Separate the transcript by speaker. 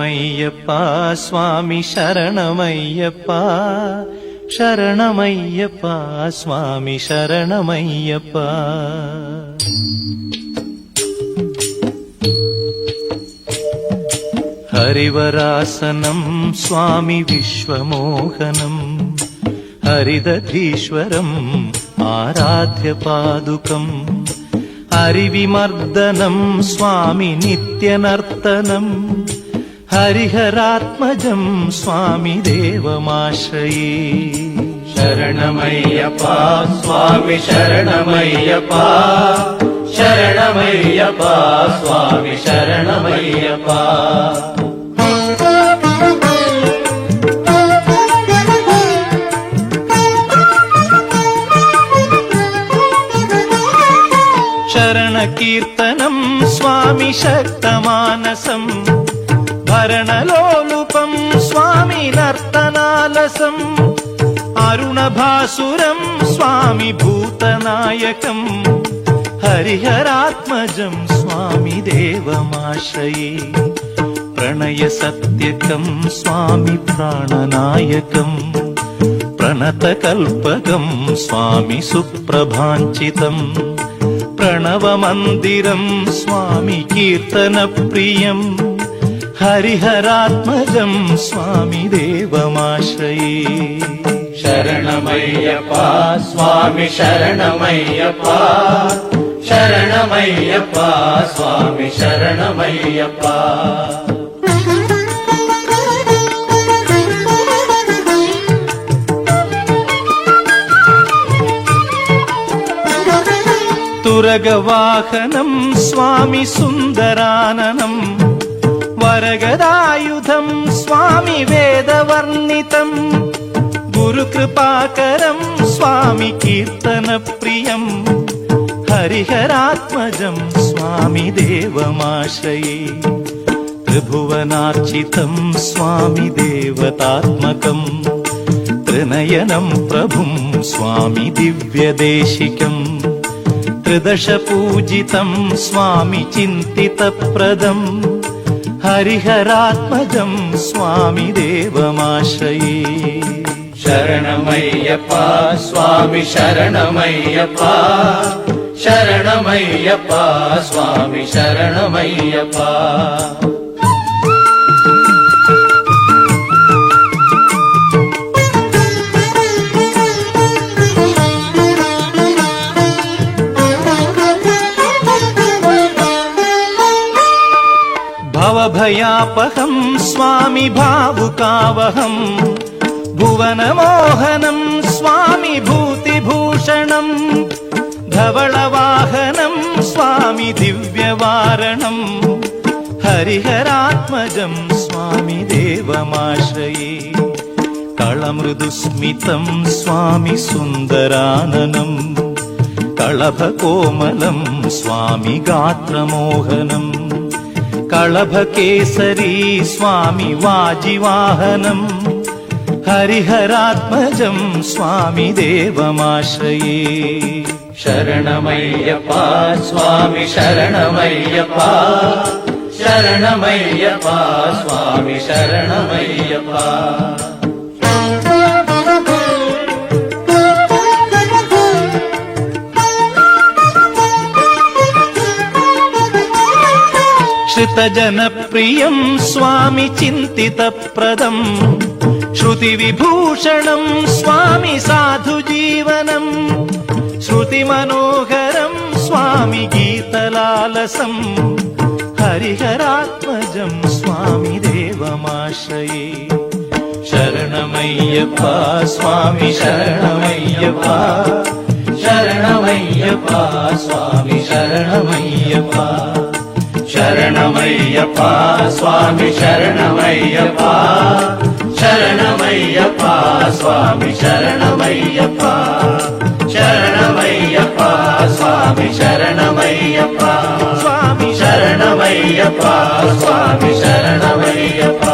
Speaker 1: శరణమయ్యప్ప స్వామి శరణమయ్యప్ప శరణమయ్యప్ప స్వామి శరణమయ్యప్ప. హరివరాసనం స్వామి విశ్వమోహనం హరిదధీశ్వరం ఆరాధ్య పాదుకం హరివిమర్దనం స్వామి నిత్యనర్తనం హరిహరాత్మజం స్వామి దేవమాశ్రయే.
Speaker 2: శరణమయ్యప్ప స్వామి శరణమయ్యప్ప శరణమయ్యప్ప స్వామి శరణమయ్యప్ప.
Speaker 1: శరణ కీర్తనం స్వామి శక్తమానసం భరణలోలుపం స్వామి నర్తనాలసం అరుణభాసురం స్వామి భూతనాయకం హరిహరాత్మజం స్వామి దేవమాశ్రయే. ప్రణయ సత్యకం స్వామి ప్రాణనాయకం ప్రణతకల్పకం స్వామి సుప్రభాంచితం ప్రణవమందిరం స్వామి కీర్తన ప్రియం హరిహరాత్మజం స్వామి దేవమాశ్రయే.
Speaker 2: శరణమయ్యప్ప స్వామి శరణమయ్యప్ప శరణమయ్యప్ప స్వామి శరణమయ్యప్ప.
Speaker 1: తురగవాహనం స్వామి సుందరాననం వరగదాయుధం స్వామి వేదవర్ణితం గురుకృపాకరం స్వామి కీర్తన ప్రియం హరిహరాత్మజం స్వామి దేవమాశ్రయే. త్రిభువనార్చితం స్వామి దేవతాత్మకం త్రినయనం ప్రభుం స్వామి దివ్యదేశికం త్రిదశ పూజితం స్వామి చింతితప్రదం హరిహరాత్మజం స్వామి దేవమాశ్రయే.
Speaker 2: శరణమయ్యప్ప స్వామి శరణమయ్యప్ప శరణమయ్యప్ప స్వామి శరణమయ్యప్ప.
Speaker 1: భవభయాపహం స్వామి భావుకావహం భువనమోహనం స్వామి భూతిభూషణం ధవళవాహనం స్వామి దివ్యవారణం హరిహరాత్మజం స్వామి దేవమాశ్రయే. కళమృదుస్మితం స్వామి సుందరాననం కళభకోమలం స్వామి గాత్రమోహనం కళభకేసరీ స్వామి వాజివాహనం హరిహరాత్మజం స్వామి దేవమాశ్రయే.
Speaker 2: శరణమయ్యప్ప స్వామి శరణమయ్యప్ప శరణమయ్యప్ప స్వామి శరణమయ్యప్ప.
Speaker 1: శ్రుతజనప్రియం స్వామి చింతితప్రదం శృతివిభూషణం స్వామి సాధుజీవనం శృతిమనోహరం స్వామి గీతలాలసం హరిహరాత్మజం స్వామి దేవమాశ్రయే. శరణమయ్యప్ప స్వామి శరణమయ్యప్ప శరణమయ్యప్ప స్వామి శరణమయ్యప్ప. శరణమయ్యప్ప స్వామి శరణమయ్యప్ప శరణమయ్యప్ప స్వామి శరణమయ్యప్ప శరణమయ్యప్ప స్వామి శరణమయ్యప్ప స్వామి శరణమయ్యప్ప స్వామి శరణమయ్యప్ప.